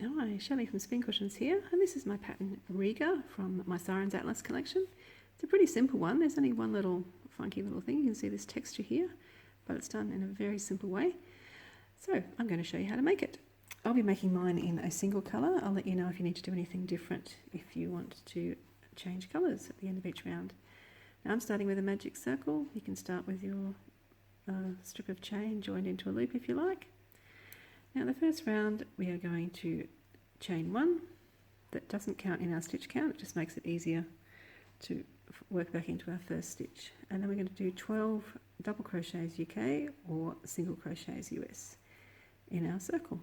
Hi, Shelley from Spin Cushions here, and this is my pattern Riga from my Sirens Atlas collection. It's a pretty simple one. There's only one little funky little thing. You can see this texture here, but it's done in a very simple way. So I'm going to show you how to make it. I'll be making mine in a single colour. I'll let you know if you need to do anything different if you want to change colours at the end of each round. Now I'm starting with a magic circle. You can start with your strip of chain joined into a loop if you like. Now the first round we are going to chain one. That doesn't count in our stitch count, it just makes it easier to work back into our first stitch. And then we're going to do 12 double crochets UK or single crochets US in our circle.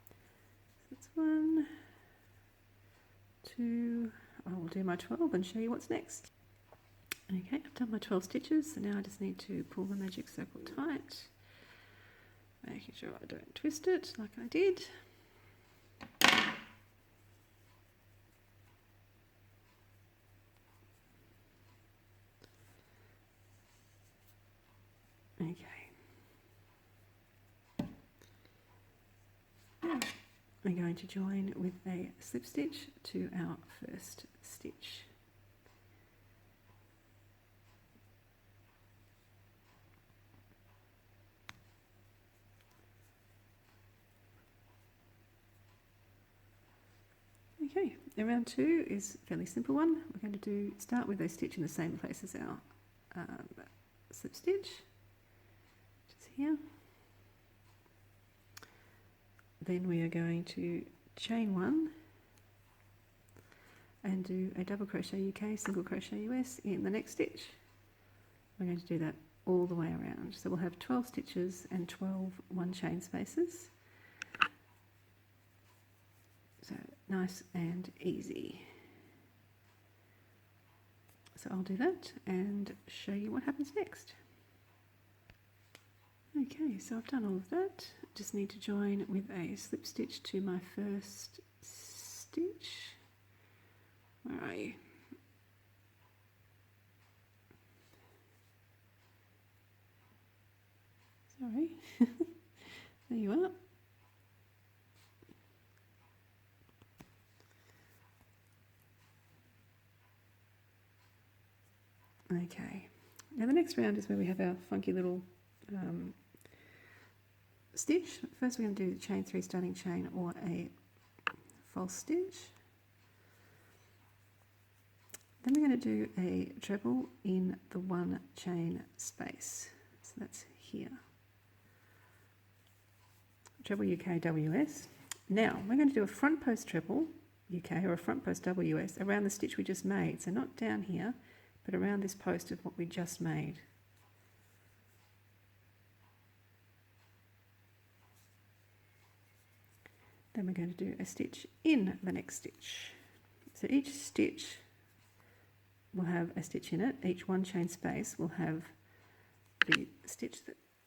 So that's 1, 2, I will do my 12 and show you what's next. Okay, I've done my 12 stitches, so now I just need to pull the magic circle tight, making sure I don't twist it like I did. Okay. Now we're going to join with a slip stitch to our first stitch. Okay, and round 2 is a fairly simple one. We're going to start with a stitch in the same place as our slip stitch, which is here. Then we are going to chain 1 and do a double crochet UK, single crochet US in the next stitch. We're going to do that all the way around. So we'll have 12 stitches and 12 one chain spaces. So nice and easy. So I'll do that and show you what happens next. Okay, so I've done all of that. Just need to join with a slip stitch to my first stitch. Where are you? Sorry. There you are. Okay, now the next round is where we have our funky little stitch. First we're going to do chain 3 starting chain or a false stitch. Then we're going to do a treble in the one chain space. So that's here. Treble UK WS. Now we're going to do a front post treble UK or a front post WS around the stitch we just made. So not down here, but around this post of what we just made. Then we're going to do a stitch in the next stitch. So each stitch will have a stitch in it. Each one chain space will have the stitch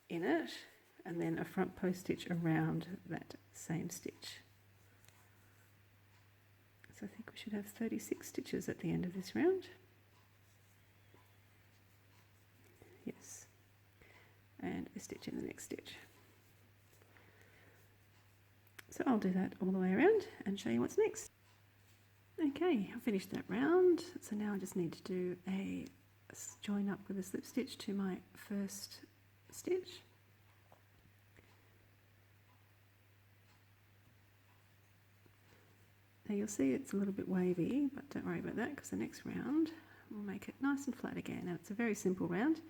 in it and then a front post stitch around that same stitch. So I think we should have 36 stitches at the end of this round. Yes, and a stitch in the next stitch. So I'll do that all the way around and show you what's next. Okay, I've finished that round, so now I just need to do a join up with a slip stitch to my first stitch. Now you'll see it's a little bit wavy, but don't worry about that because the next round we'll make it nice and flat again. And it's a very simple round.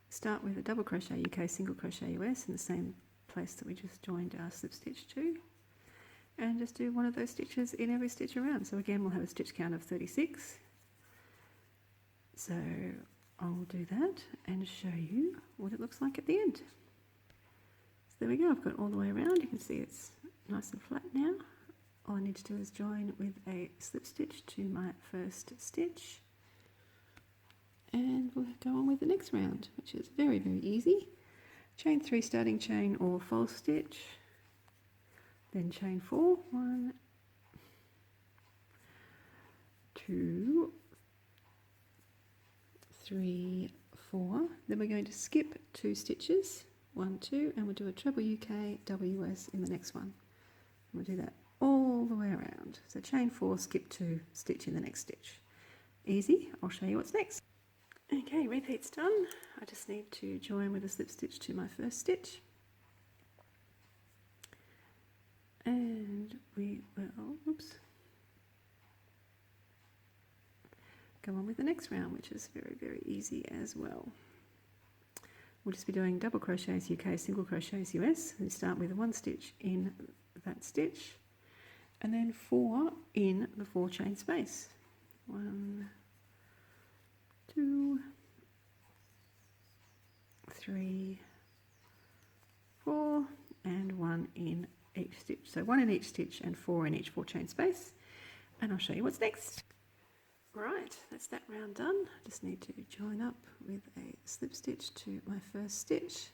Start with a double crochet UK, single crochet US in the same place that we just joined our slip stitch to, and just do one of those stitches in every stitch around. So again we'll have a stitch count of 36. So I'll do that and show you what it looks like at the end. So there we go, I've got all the way around. You can see it's nice and flat now. All I need to do is join with a slip stitch to my first stitch. And we'll go on with the next round, which is very, very easy. Chain 3 starting chain or false stitch, then chain 4, 1, 2, 3, 4. Then we're going to skip 2 stitches, 1, 2, and we'll do a treble UK WS in the next one. And we'll do that all the way around. So chain 4, skip 2, stitch in the next stitch. Easy. I'll show you what's next. Okay, repeat's done. I just need to join with a slip stitch to my first stitch. And we will, go on with the next round, which is very, very easy as well. We'll just be doing double crochets UK, single crochets US, and start with 1 stitch in that stitch, and then 4 in the 4 chain space. 1, 2, 3, 4, and 1 in each stitch. So 1 in each stitch and 4 in each 4 chain space, and I'll show you what's next. Right, that's that round done. I just need to join up with a slip stitch to my first stitch.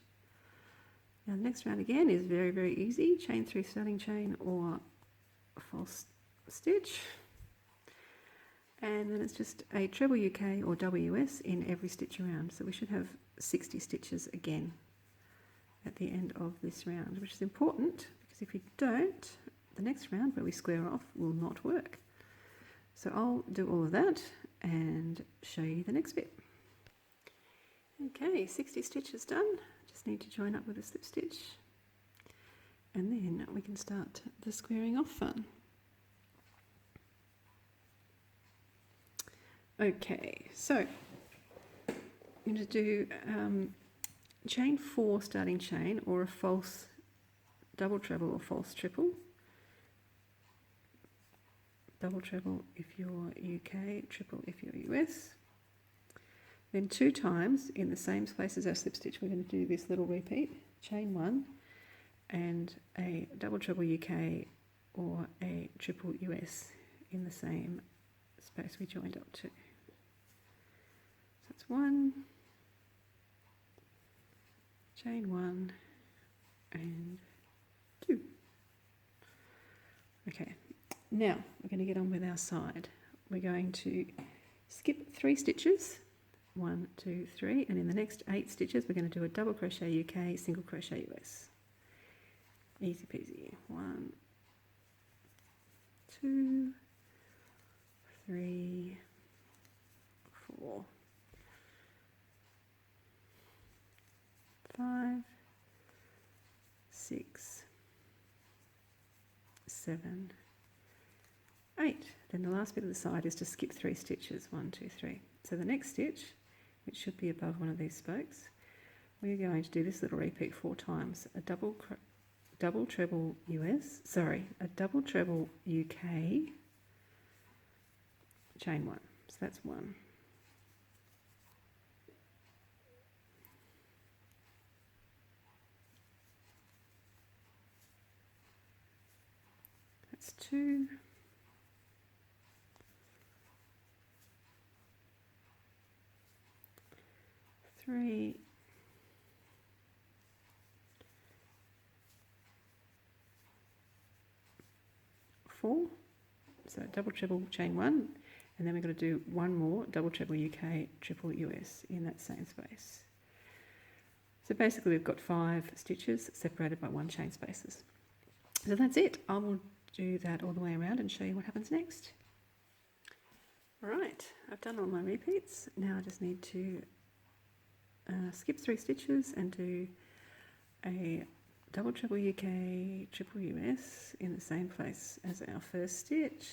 Now the next round again is very, very easy. Chain 3 starting chain or a false stitch. And then it's just a treble UK or double US in every stitch around. So we should have 60 stitches again at the end of this round, which is important because if you don't, the next round where we square off will not work. So I'll do all of that and show you the next bit. Okay, 60 stitches done. Just need to join up with a slip stitch, and then we can start the squaring off fun. Okay, so I'm going to do chain 4 starting chain or a false double treble or false triple. Double treble if you're UK, triple if you're US. Then 2 times in the same place as our slip stitch, we're going to do this little repeat, chain 1 and a double treble UK or a triple US in the same space we joined up to. So that's 1, chain 1 and 2. Okay. Now we're going to get on with our side. We're going to skip 3 stitches, 1, 2, 3, and in the next 8 stitches we're going to do a double crochet UK, single crochet US. Easy peasy. 1, 2, 3, 4, 5, 6, 7, 8. Then the last bit of the side is to skip 3 stitches, 1, 2, 3. So the next stitch, which should be above one of these spokes, we're going to do this little repeat 4 times. A double treble US, sorry, a double treble UK, chain 1. So that's 1. That's 2. 3, 4, so double treble chain 1, and then we're going to do 1 more double treble UK, triple US in that same space. So basically we've got 5 stitches separated by 1 chain spaces. So that's it. I will do that all the way around and show you what happens next. Right, I've done all my repeats. Now I just need to skip 3 stitches and do a double treble UK, triple US in the same place as our first stitch.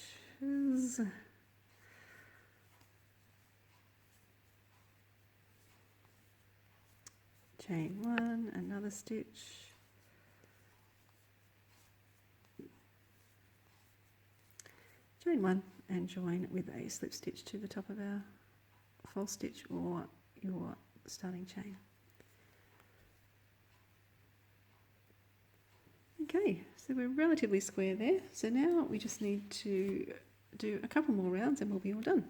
Chain 1, another stitch, chain 1 and join with a slip stitch to the top of our false stitch or your starting chain. Okay, so we're relatively square there. So now we just need to do a couple more rounds and we'll be all done.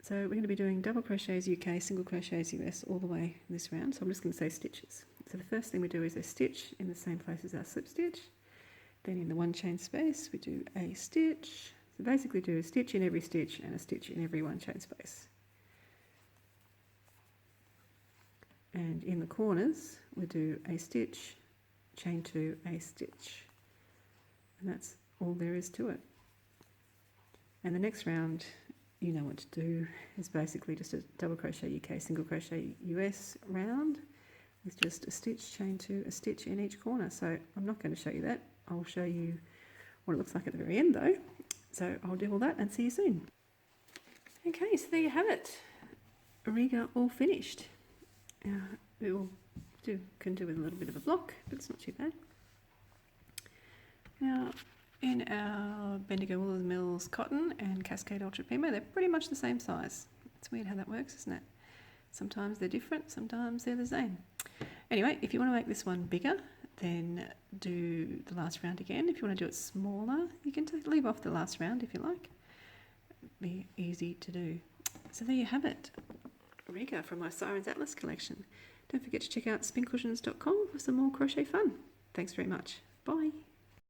So we're going to be doing double crochets UK, single crochets US all the way in this round. So I'm just going to say stitches. So the first thing we do is a stitch in the same place as our slip stitch. Then in the 1 chain space we do a stitch. So basically do a stitch in every stitch and a stitch in every 1 chain space. And in the corners we do a stitch, chain 2, a stitch. And that's all there is to it. And the next round, you know what to do, is basically just a double crochet UK, single crochet US round with just a stitch, chain 2, a stitch in each corner. So I'm not going to show you that. I'll show you what it looks like at the very end though. So I'll do all that and see you soon. Okay, so there you have it. Riga all finished. We will can do with a little bit of a block, but it's not too bad. Now, in our Bendigo Wool Mills cotton and Cascade Ultra Pima, they're pretty much the same size. It's weird how that works, isn't it? Sometimes they're different, sometimes they're the same. Anyway, if you want to make this one bigger, then do the last round again. If you want to do it smaller, you can leave off the last round if you like. It'd be easy to do. So there you have it. Riga from my Sirens Atlas collection. Don't forget to check out spincushions.com for some more crochet fun. Thanks very much. Bye.